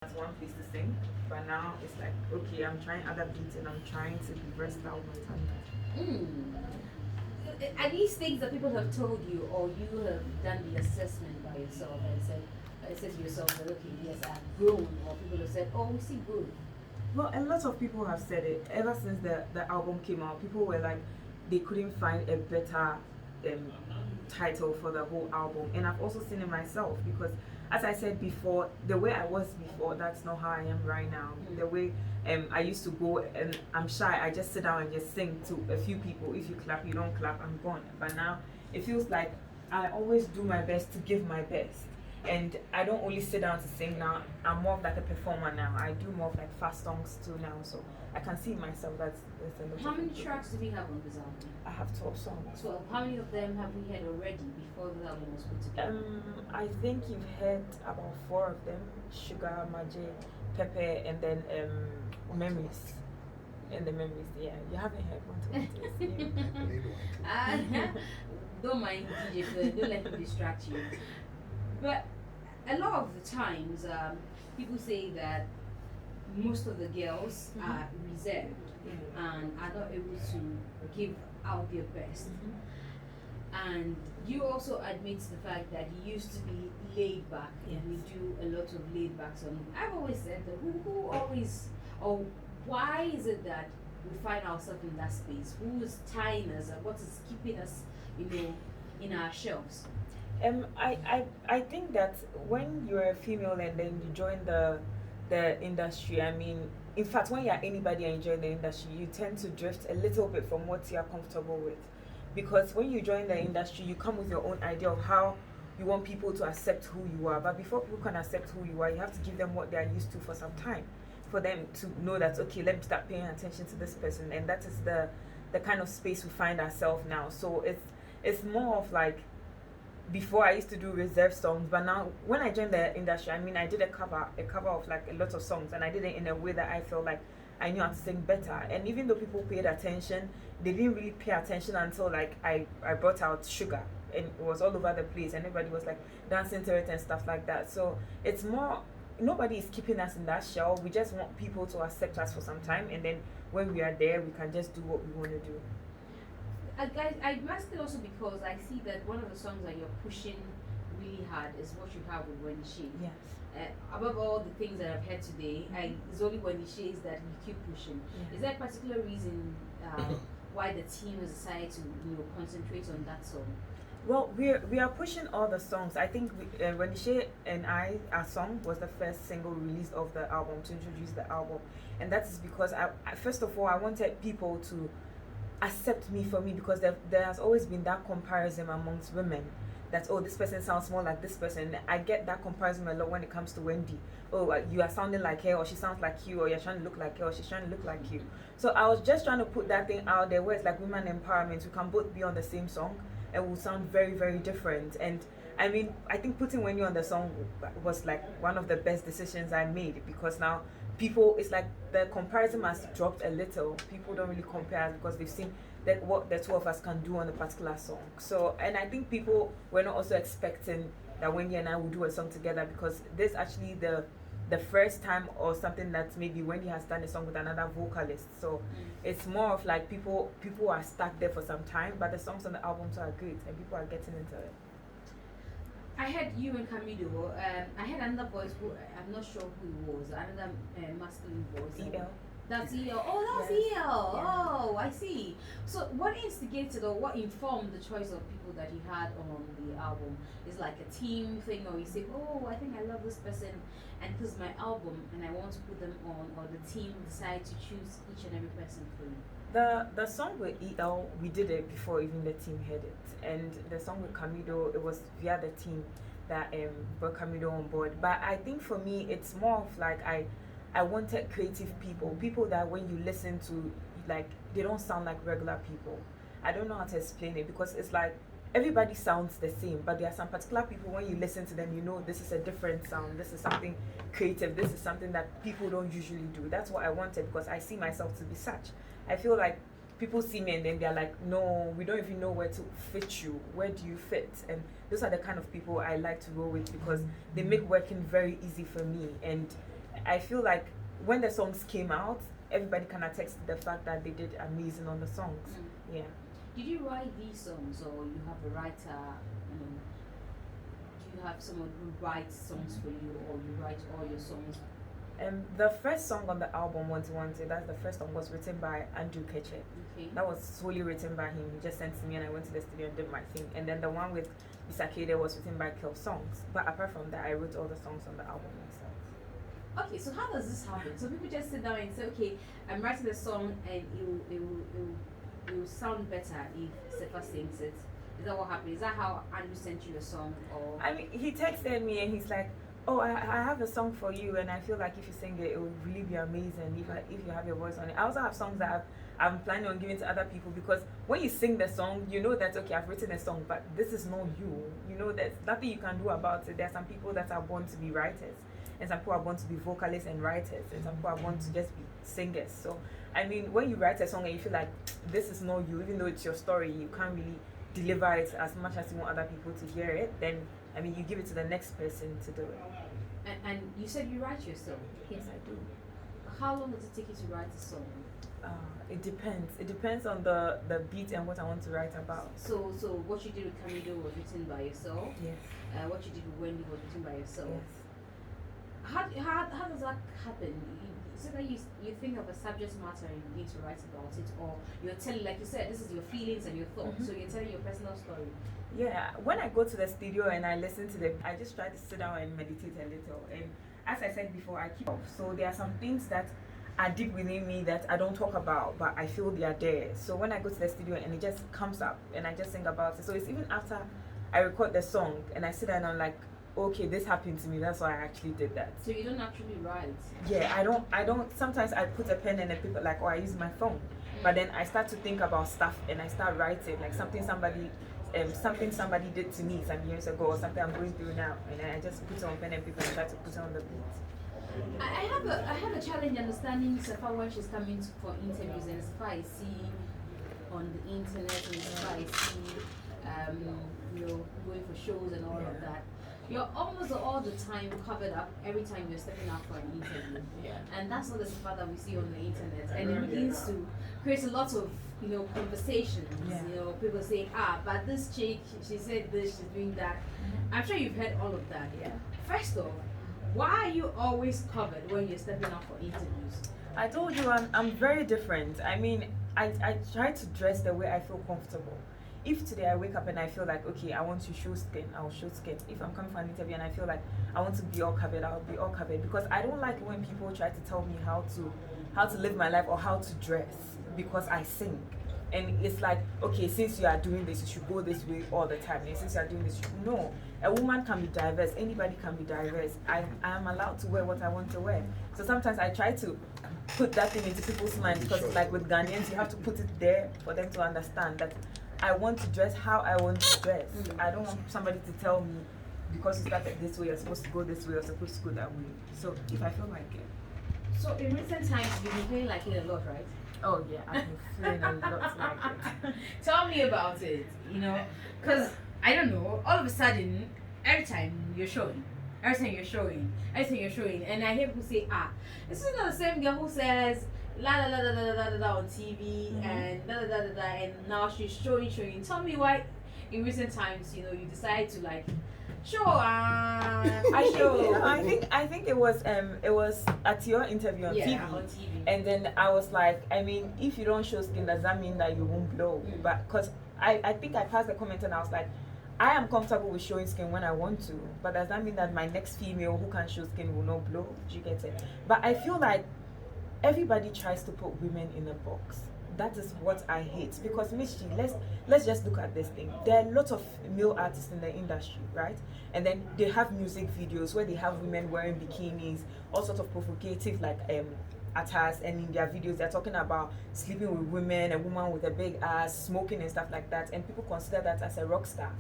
That's one place to sing. But now it's like, okay, I'm trying other beats and I'm trying to be versatile with time. Are these things that people have told you, or you have done the assessment by yourself and said to yourself that, okay, yes, I've grown, or people have said, oh, we see growth? Well, a lot of people have said it ever since the album came out. People were like, they couldn't find a better title for the whole album, and I've also seen it myself because, as I said before, the way I was before, that's not how I am right now. The way I used to go, and I'm shy, I just sit down and just sing to a few people. If you clap, you don't clap, I'm gone. But now it feels like I always do my best to give my best. And I don't only sit down to sing now. I'm more of like a performer now. I do more of like fast songs too now, so I can see myself. That's a lot. How many tracks do we have on this album? I have 12 songs. 12. How many of them have we heard already before the album was put together? I think you've heard about 4 of them: Sugar, MzGee, Pepper, and then Memories. And the Memories, yeah. You haven't heard one to Don't mind DJ Phil, don't let him distract you. But a lot of the times, people say that most of the girls are reserved and are not able to give out their best. And you also admit the fact that you used to be laid back. Yes. We do a lot of laid back songs. I've always said that who always, or why is it that we find ourselves in that space? Who is tying us and what is keeping us, in our shelves? I think that when you're a female and then you join the industry, I mean, in fact, when you're anybody and you join the industry, you tend to drift a little bit from what you're comfortable with. Because when you join the industry, you come with your own idea of how you want people to accept who you are. But before people can accept who you are, you have to give them what they are used to for some time, for them to know that, okay, let me start paying attention to this person. And that is the kind of space we find ourselves now. So it's more of like, before I used to do reserve songs, but now when I joined the industry, I mean, I did a cover of like a lot of songs, and I did it in a way that I felt like I knew how to sing better. And even though people paid attention, they didn't really pay attention until like I brought out Sugar, and it was all over the place, and everybody was like dancing to it and stuff like that. So it's more, nobody is keeping us in that shell. We just want people to accept us for some time, and then when we are there, we can just do what we want to do. I ask it also because I see that one of the songs that you're pushing really hard is what you have with Wendy Shay. Yes. Above all the things that I've heard today, it's only Wendy Shay's that you keep pushing. Yeah. Is there a particular reason why the team has decided to concentrate on that song? Well, we are pushing all the songs. I think Wendy Shay and our song was the first single release of the album, to introduce the album, and that is because I first of all, I wanted people to accept me for me, because there has always been that comparison amongst women, that, oh, this person sounds more like this person. I get that comparison a lot when it comes to Wendy. Oh, you are sounding like her, or she sounds like you, or you're trying to look like her, or she's trying to look like you. So I was just trying to put that thing out there where it's like women empowerment. We can both be on the same song and we'll sound very, very different. And I mean, I think putting Wendy on the song was like one of the best decisions I made, because now people, it's like the comparison has dropped a little. People don't really compare us because they've seen that what the two of us can do on a particular song. So, and I think people were not also expecting that Wendy and I would do a song together, because this actually the first time or something that maybe Wendy has done a song with another vocalist. So it's more of like people are stuck there for some time, but the songs on the albums are good and people are getting into it. I heard you and Camilo. I heard another voice who I'm not sure who it was. Another masculine voice. EL. That's EL. Oh, that's Yes. EL. Yeah. Oh, I see. So, what instigated or what informed the choice of people that you had on the album? Is like a team thing, or you say, oh, I think I love this person, and this is my album, and I want to put them on, or the team decide to choose each and every person for you? The song with EL, we did it before even the team heard it, and the song with Camilo, it was via the team that brought Camilo on board. But I think for me, it's more of like I wanted creative people that when you listen to, like, they don't sound like regular people. I don't know how to explain it, because it's like everybody sounds the same, but there are some particular people, when you listen to them, you know this is a different sound, this is something creative, this is something that people don't usually do. That's what I wanted, because I see myself to be such. I feel like people see me and then they're like, no, we don't even know where to fit you. Where do you fit? And those are the kind of people I like to roll with, because they make working very easy for me. And I feel like when the songs came out, everybody can attest to the fact that they did amazing on the songs. Yeah. Did you write these songs, or you have a writer? Do you have someone who writes songs for you, or you write all your songs? The first song on the album, Wanted Wanted, that's the first song, was written by Andrew Keche. Okay. That was solely written by him. He just sent to me and I went to the studio and did my thing. And then the one with Isakede was written by Kel Songs. But apart from that, I wrote all the songs on the album myself. Okay, so how does this happen? So people just sit down and say, okay, I'm writing a song and it will sound better if S3fa sings it. Is that what happened? Is that how Andrew sent you a song? Or I mean, he texted me and he's like, oh, I have a song for you and I feel like if you sing it, it would really be amazing if you have your voice on it. I also have songs that I'm planning on giving to other people, because when you sing the song, you know that, okay, I've written a song, but this is not you. You know, there's nothing you can do about it. There are some people that are born to be writers, and some people are born to be vocalists and writers, and some people are born to just be singers. So, I mean, when you write a song and you feel like this is not you, even though it's your story, you can't really deliver it as much as you want other people to hear it, then, I mean, you give it to the next person to do it. And you said you write your song? Yes, I do. How long does it take you to write a song? It depends. It depends on the beat and what I want to write about. So what you did with Camido was written by yourself? Yes. What you did with Wendy was written by yourself? Yes. How does that happen? So that you think of a subject matter and you begin to write about it, or you're telling, like you said, this is your feelings and your thoughts, so you're telling your personal story. Yeah, when I go to the studio and I listen to them, I just try to sit down and meditate a little. And as I said before, I keep off. So there are some things that are deep within me that I don't talk about, but I feel they are there. So when I go to the studio and it just comes up and I just sing about it. So it's even after I record the song and I sit down and I'm like, okay, this happened to me, that's why I actually did that. So you don't actually write? Yeah, I don't, sometimes I put a pen and a paper, like, or I use my phone. But then I start to think about stuff and I start writing, like something somebody did to me some years ago, or something I'm going through now, and then I just put it on pen and paper and try to put it on the beat. I have a challenge understanding S3fa when she's coming for interviews, and S3fa I see on the internet, and S3fa I see going for shows and all of that. You're almost all the time covered up every time you're stepping out for an interview. And that's not the S3fa that we see on the internet. And it begins to create a lot of conversations. People saying, but this chick, she said this, she's doing that. I'm sure you've heard all of that. First off, why are you always covered when you're stepping out for interviews? I told you I'm very different. I mean, I try to dress the way I feel comfortable. If today I wake up and I feel like, okay, I want to show skin, I'll show skin. If I'm coming for an interview and I feel like I want to be all covered, I'll be all covered. Because I don't like when people try to tell me how to live my life or how to dress because I sing. And it's like, okay, since you are doing this, you should go this way all the time. And since you are doing this, no. A woman can be diverse. Anybody can be diverse. I am allowed to wear what I want to wear. So sometimes I try to put that thing into people's minds, because like with Ghanaians, you have to put it there for them to understand that I want to dress how I want to dress. I don't want somebody to tell me, because you started this way, you're supposed to go this way, you're supposed to go that way. So if I feel like it. So in recent times, you've been feeling like it a lot, right? Oh yeah, I've been feeling a lot like it. Tell me about it, because I don't know, all of a sudden, every time you're showing, and I hear people say, this is not the same girl who says la la la la la la la on TV and da da da da da, and now she's showing. Tell me why in recent times, you decide to like show. I think it was at your interview on TV. On TV. And then I was like, I mean, if you don't show skin, does that mean that you won't blow? But because I think I passed the comment and I was like, I am comfortable with showing skin when I want to, but does that mean that my next female who can show skin will not blow? Do you get it? But I feel like everybody tries to put women in a box. That is what I hate, because MzGee, let's just look at this thing. There are a lot of male artists in the industry, right? And then they have music videos where they have women wearing bikinis, all sorts of provocative attires, and in their videos they're talking about sleeping with women, a woman with a big ass, smoking and stuff like that, and people consider that as a rock star.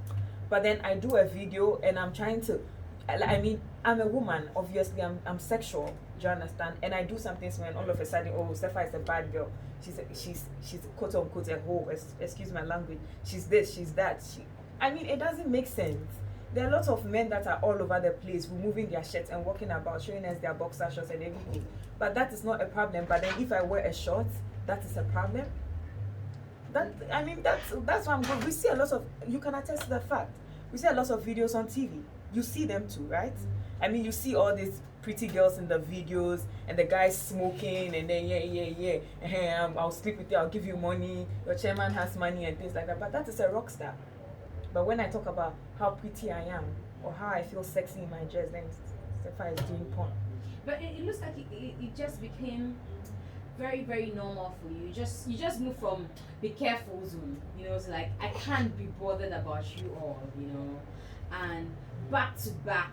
But then I do a video and I'm trying to, I mean, I'm a woman, obviously I'm sexual, do you understand? And I do something when all of a sudden, oh, S3fa is a bad girl. She's quote unquote a hoe, excuse my language. She's this, she's that. I mean, it doesn't make sense. there are lots of men that are all over the place, removing their shirts and walking about, showing us their boxer shorts and everything. But that is not a problem. But then if I wear a short, that is a problem. That's why I'm good. We see a lot of, you can attest to the fact, we see a lot of videos on TV. You see them too, right? I mean, you see all these pretty girls in the videos and the guys smoking and then I'll sleep with you, I'll give you money, your chairman has money and things like that. But that is a rock star. But when I talk about how pretty I am or how I feel sexy in my dress, then S3fa is doing porn. But it looks like it just became very, very normal for you. You just move from be careful zone, it's like I can't be bothered about you all, and back to back,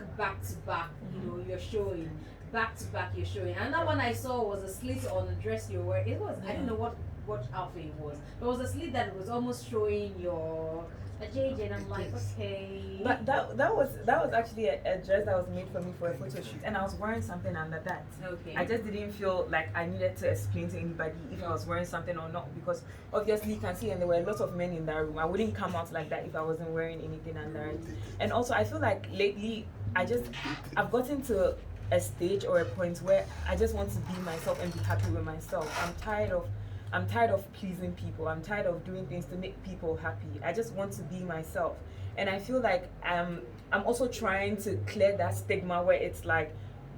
you're showing. Back to back, you're showing. And that one I saw was a slit on the dress you were. It was, I don't know what outfit it was. There was a slit that was almost showing your JJ, and I'm like, okay. But that was actually a dress that was made for me for a photo shoot, and I was wearing something under that. Okay. I just didn't feel like I needed to explain to anybody if I was wearing something or not, because obviously you can see, and there were a lot of men in that room. I wouldn't come out like that if I wasn't wearing anything under it. And also, I feel like lately I've gotten to a stage or a point where I just want to be myself and be happy with myself. I'm tired of pleasing people. I'm tired of doing things to make people happy. I just want to be myself. And I feel like I'm also trying to clear that stigma where it's like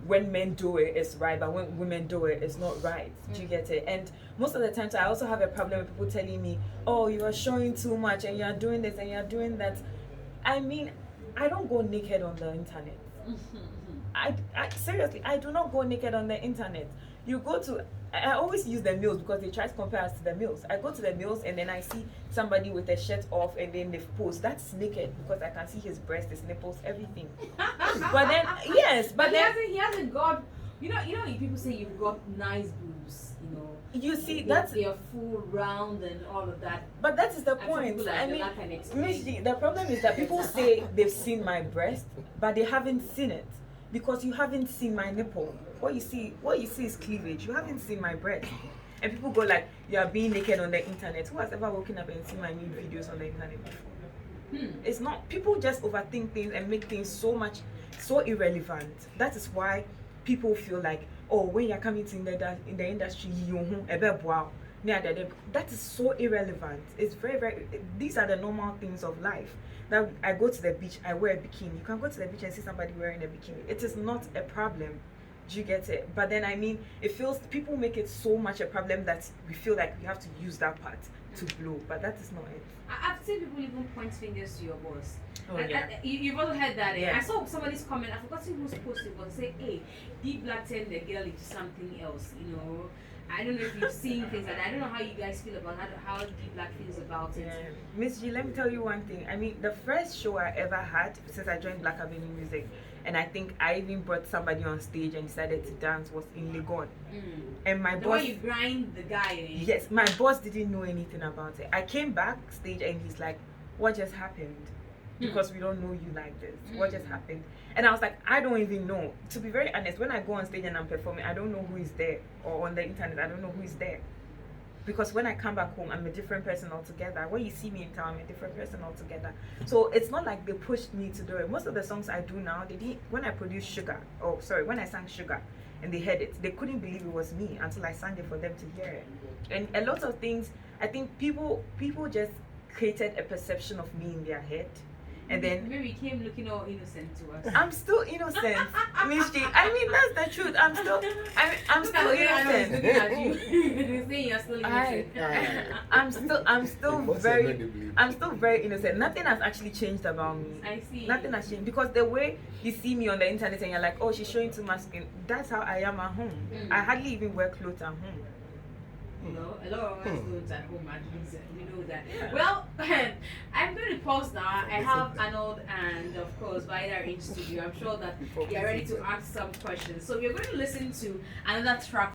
when men do it, it's right, but when women do it, it's not right. Do you get it? And most of the times I also have a problem with people telling me, oh, you are showing too much and you're doing this and you're doing that. I mean, I don't go naked on the internet. I seriously, I do not go naked on the internet. I always use the males because they try to compare us to the males. I go to the males and then I see somebody with a shirt off and then they've posed. That's naked because I can see his breast, his nipples, everything. But then, yes, but then he hasn't got. People say you've got nice boobs. You see, they're full round and all of that. But that is the point. I mean, MzGee, the problem is that people say they've seen my breast, but they haven't seen it because you haven't seen my nipple. What you see is cleavage. You haven't seen my breast. And people go like, you are being naked on the internet. Who has ever woken up and seen my nude videos on the internet before? It's not. People just overthink things and make things so irrelevant. That is why people feel like, oh, when you're coming to in the industry, that is so irrelevant. It's very, very. These are the normal things of life. That I go to the beach, I wear a bikini. You can go to the beach and see somebody wearing a bikini. It is not a problem. Do you get it? But then people make it so much a problem that we feel like we have to use that part to blow. But that is not it. I've seen people even point fingers to your boss. Oh, yeah. You've also heard that. Yeah. I saw somebody's comment. I forgot who's posted, but say, "Hey, deep black turned the girl into something else." I don't know if you've seen things like that. I don't know how you guys feel about how deep black feels about it. Yeah. MzGee, let me tell you one thing. I mean, the first show I ever had since I joined Black Avenue Musik, and I think I even brought somebody on stage and decided to dance, was in Legon. And my boss, you grind the guy. Yes, my boss didn't know anything about it. I came backstage and he's like, "What just happened? Because we don't know you like this. What just happened?" And I was like, I don't even know. To be very honest, when I go on stage and I'm performing, I don't know who is there. Or on the internet, I don't know who is there. Because when I come back home, I'm a different person altogether. When you see me in town, I'm a different person altogether. So it's not like they pushed me to do it. Most of the songs I do now, when I produced when I sang Sugar and they heard it, they couldn't believe it was me until I sang it for them to hear it. And a lot of things, I think people just created a perception of me in their head. And then maybe you came looking all innocent to us. I'm still innocent, MzGee. I mean, that's the truth. I'm still innocent. You say you're still innocent. I'm still very innocent. Nothing has actually changed about me. I see. Nothing has changed because the way you see me on the internet and you're like, oh, she's showing too much skin. That's how I am at home. I hardly even wear clothes at home. A lot of us don't at home, at least we know that. Well, I'm going to pause now. I have Arnold and of course Vida in studio. I'm sure that they are ready to ask some questions. So we're going to listen to another track.